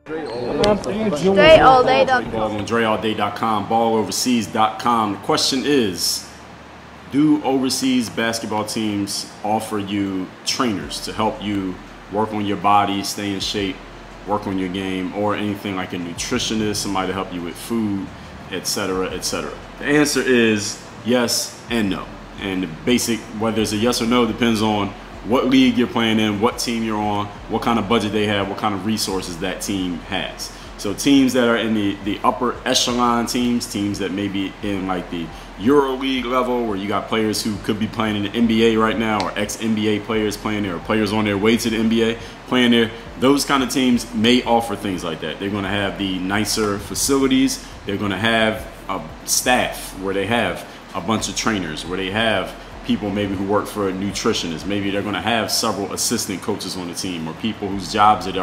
DreAllDay.com. DreAllDay.com, balloverseas.com. The question is, do overseas basketball teams offer you trainers to help you work on your body, stay in shape, work on your game, or anything like a nutritionist, somebody to help you with food, etc., etc.? The answer is yes and no. And the basic, whether it's a yes or no, depends on what league you're playing in, what team you're on, what kind of budget they have, what kind of resources that team has. So teams that are in the upper echelon teams that may be in like the Euro League level, where you got players who could be playing in the NBA right now, or ex-NBA players playing there, or players on their way to the NBA playing there, those kind of teams may offer things like that. They're going to have the nicer facilities. They're going to have a staff where they have a bunch of trainers, where they have people maybe who work for a nutritionist. Maybe they're going to have several assistant coaches on the team, or people whose jobs it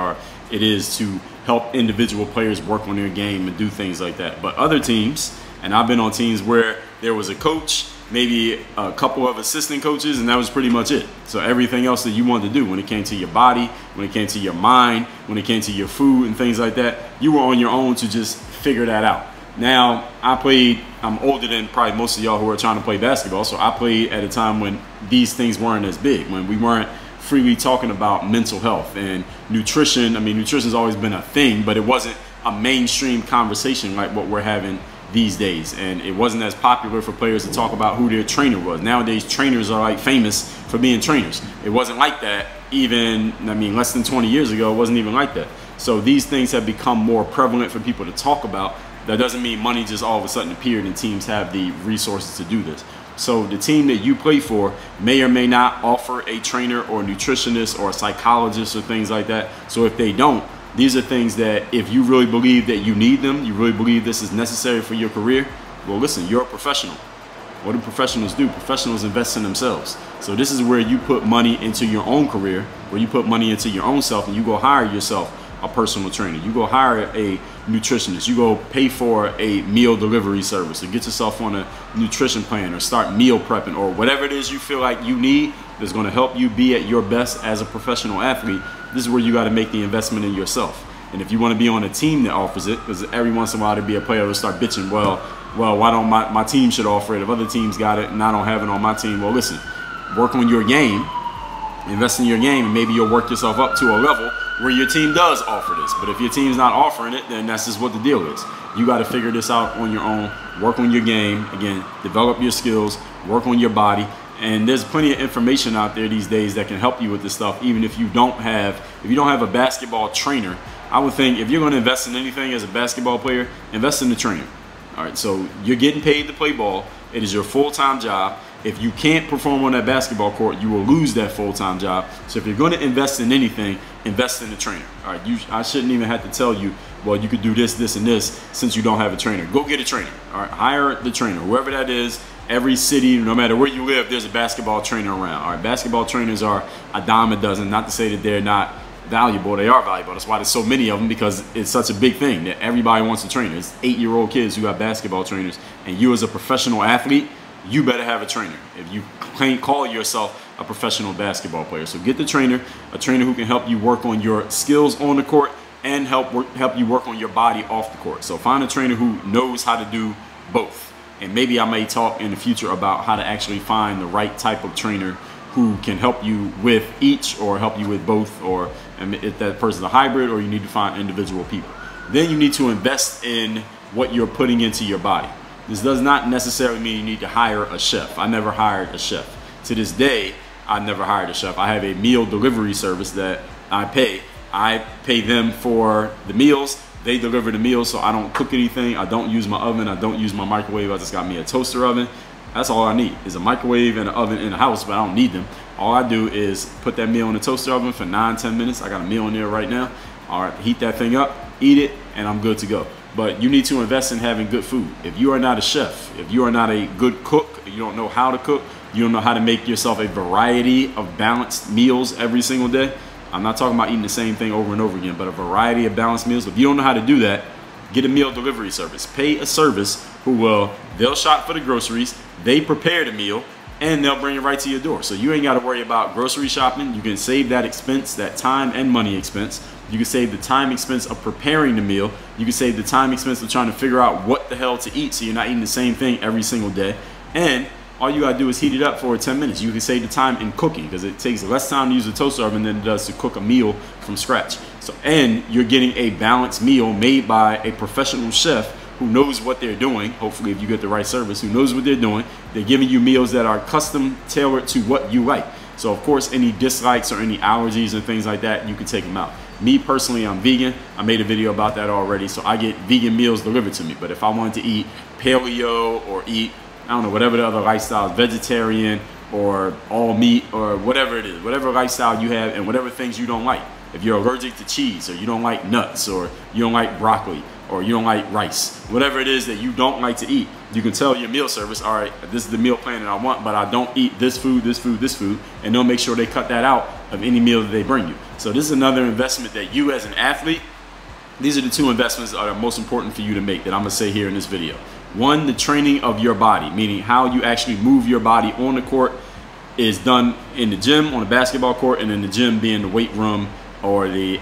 is to help individual players work on their game and do things like that. But other teams, and I've been on teams where there was a coach, maybe a couple of assistant coaches, and that was pretty much it. So everything else that you wanted to do when it came to your body, when it came to your mind, when it came to your food and things like that, you were on your own to just figure that out. Now, I'm older than probably most of y'all who are trying to play basketball, so I played at a time when these things weren't as big, when we weren't freely talking about mental health and nutrition. I mean, nutrition's always been a thing, but it wasn't a mainstream conversation like what we're having these days. And it wasn't as popular for players to talk about who their trainer was. Nowadays, trainers are like famous for being trainers. It wasn't like that even, I mean, less than 20 years ago, it wasn't even like that. So these things have become more prevalent for people to talk about. That doesn't mean money just all of a sudden appeared and teams have the resources to do this. So the team that you play for may or may not offer a trainer or a nutritionist or a psychologist or things like that. So if they don't, these are things that if you really believe that you need them, you really believe this is necessary for your career, well, listen, you're a professional. What do professionals do? Professionals invest in themselves. So this is where you put money into your own career, where you put money into your own self, and you go hire yourself a personal trainer. You go hire a nutritionist. You go pay for a meal delivery service, or get yourself on a nutrition plan, or start meal prepping, or whatever it is you feel like you need that's going to help you be at your best as a professional athlete. This is where you got to make the investment in yourself. And if you want to be on a team that offers it, because every once in a while there'll be a player who'll start bitching, well, why don't my team should offer it if other teams got it and I don't have it on my team? Well, listen, work on your game, invest in your game, and maybe you'll work yourself up to a level where your team does offer this. But if your team's not offering it, then that's just what the deal is. You got to figure this out on your own, work on your game, again, develop your skills, work on your body. And there's plenty of information out there these days that can help you with this stuff, even if you don't have a basketball trainer. I would think if you're going to invest in anything as a basketball player, invest in the trainer. All right, so you're getting paid to play ball. It is your full-time job. If you can't perform on that basketball court, you will lose that full-time job. So if you're going to invest in anything, invest in the trainer. All right, I shouldn't even have to tell you, well, you could do this, this, and this since you don't have a trainer. Go get a trainer. All right, hire the trainer, whoever that is. Every city, no matter where you live, there's a basketball trainer around. All right, basketball trainers are a dime a dozen. Not to say that they're not valuable. They are valuable. That's why there's so many of them, because it's such a big thing that everybody wants a trainer. It's 8-year-old kids who got basketball trainers, and you as a professional athlete, you better have a trainer if you call yourself a professional basketball player. So get the trainer, a trainer who can help you work on your skills on the court and help you work on your body off the court. So find a trainer who knows how to do both. And maybe I may talk in the future about how to actually find the right type of trainer who can help you with each, or help you with both, or if that person's a hybrid, or you need to find individual people. Then you need to invest in what you're putting into your body. This does not necessarily mean you need to hire a chef. I never hired a chef. To this day, I never hired a chef. I have a meal delivery service that I pay. I pay them for the meals. They deliver the meals, so I don't cook anything. I don't use my oven. I don't use my microwave. I just got me a toaster oven. That's all I need is a microwave and an oven in the house, but I don't need them. All I do is put that meal in the toaster oven for 9-10 minutes. I got a meal in there right now. All right, heat that thing up, eat it, and I'm good to go. But you need to invest in having good food. If you are not a chef, if you are not a good cook, you don't know how to cook, you don't know how to make yourself a variety of balanced meals every single day. I'm not talking about eating the same thing over and over again, but a variety of balanced meals. If you don't know how to do that, get a meal delivery service. Pay a service they'll shop for the groceries, they prepare the meal, and they'll bring it right to your door. So you ain't got to worry about grocery shopping. You can save that expense, that time and money expense, You can save the time expense of preparing the meal. You can save the time expense of trying to figure out what the hell to eat so you're not eating the same thing every single day. And all you gotta do is heat it up for 10 minutes. You can save the time in cooking because it takes less time to use a toaster oven than it does to cook a meal from scratch. So, and you're getting a balanced meal made by a professional chef who knows what they're doing. Hopefully, if you get the right service, who knows what they're doing. They're giving you meals that are custom tailored to what you like. So of course, any dislikes or any allergies and things like that, you can take them out. Me personally, I'm vegan. I made a video about that already. So I get vegan meals delivered to me. But if I wanted to eat paleo or eat, I don't know, whatever the other lifestyle, vegetarian or all meat or whatever it is, whatever lifestyle you have and whatever things you don't like. If you're allergic to cheese or you don't like nuts or you don't like broccoli or you don't like rice, whatever it is that you don't like to eat, you can tell your meal service, all right, this is the meal plan that I want, but I don't eat this food, this food, this food, and they'll make sure they cut that out of any meal that they bring you. So this is another investment that you as an athlete, these are the two investments that are most important for you to make that I'm gonna say here in this video. One, the training of your body, meaning how you actually move your body on the court is done in the gym, on the basketball court, and in the gym being the weight room or the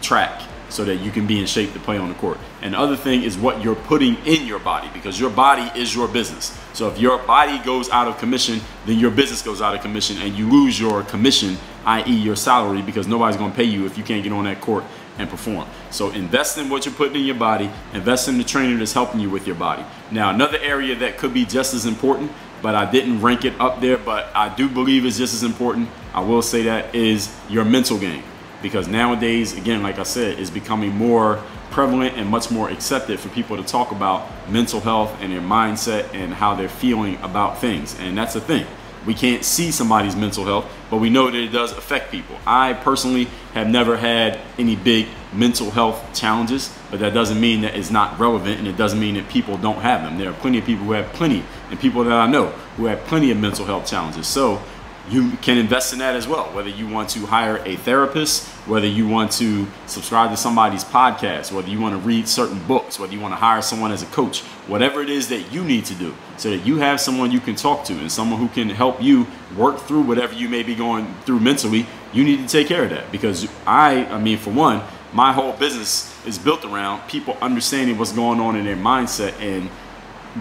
track, so that you can be in shape to play on the court. And the other thing is what you're putting in your body, because your body is your business. So if your body goes out of commission, then your business goes out of commission and you lose your commission, i.e. your salary, because nobody's gonna pay you if you can't get on that court and perform. So invest in what you're putting in your body, invest in the trainer that's helping you with your body. Now, another area that could be just as important, but I didn't rank it up there, but I do believe it's just as important, I will say that, is your mental game. Because nowadays, again, like I said, it's becoming more prevalent and much more accepted for people to talk about mental health and their mindset and how they're feeling about things. And that's the thing. We can't see somebody's mental health, but we know that it does affect people. I personally have never had any big mental health challenges, but that doesn't mean that it's not relevant, and it doesn't mean that people don't have them. There are plenty of people who have plenty, and people that I know who have plenty of mental health challenges. So you can invest in that as well, whether you want to hire a therapist, whether you want to subscribe to somebody's podcast, whether you want to read certain books, whether you want to hire someone as a coach, whatever it is that you need to do so that you have someone you can talk to and someone who can help you work through whatever you may be going through mentally. You need to take care of that, because I mean, for one, my whole business is built around people understanding what's going on in their mindset and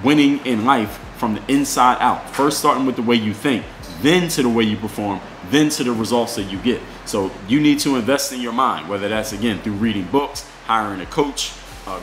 winning in life from the inside out. First starting with the way you think, then to the way you perform, then to the results that you get. So you need to invest in your mind, whether that's, again, through reading books, hiring a coach,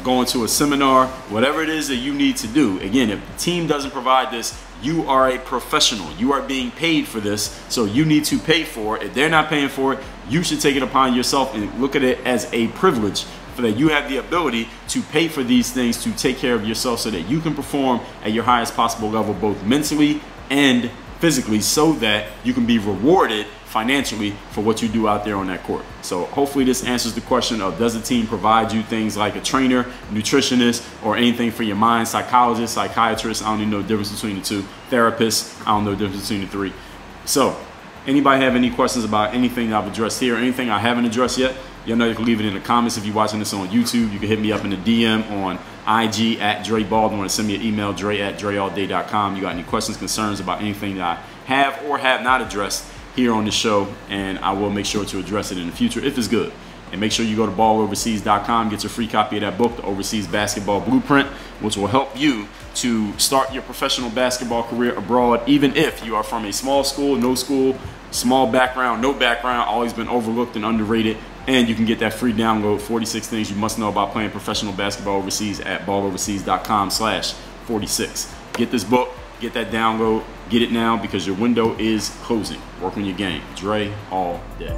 going to a seminar, whatever it is that you need to do. Again, if the team doesn't provide this, you are a professional. You are being paid for this, so you need to pay for it. If they're not paying for it, you should take it upon yourself and look at it as a privilege, so that you have the ability to pay for these things to take care of yourself so that you can perform at your highest possible level, both mentally and physically, so that you can be rewarded financially for what you do out there on that court. So hopefully this answers the question of, does the team provide you things like a trainer, nutritionist, or anything for your mind, psychologist, psychiatrist, I don't even know the difference between the two, therapist, I don't know the difference between the three. So anybody have any questions about anything that I've addressed here, or anything I haven't addressed yet, you know, you can leave it in the comments. If you're watching this on YouTube, you can hit me up in the DM on IG at Dre Baldwin, or send me an email, dre@dreallday.com. You got any questions, concerns about anything that I have or have not addressed here on the show, and I will make sure to address it in the future if it's good. And make sure you go to balloverseas.com, get your free copy of that book, The Overseas Basketball Blueprint, which will help you to start your professional basketball career abroad, even if you are from a small school, no school, small background, no background, always been overlooked and underrated. And you can get that free download, 46 Things You Must Know About Playing Professional Basketball Overseas, at balloverseas.com/46. Get this book, get that download, get it now, because your window is closing. Work on your game. Dre all day.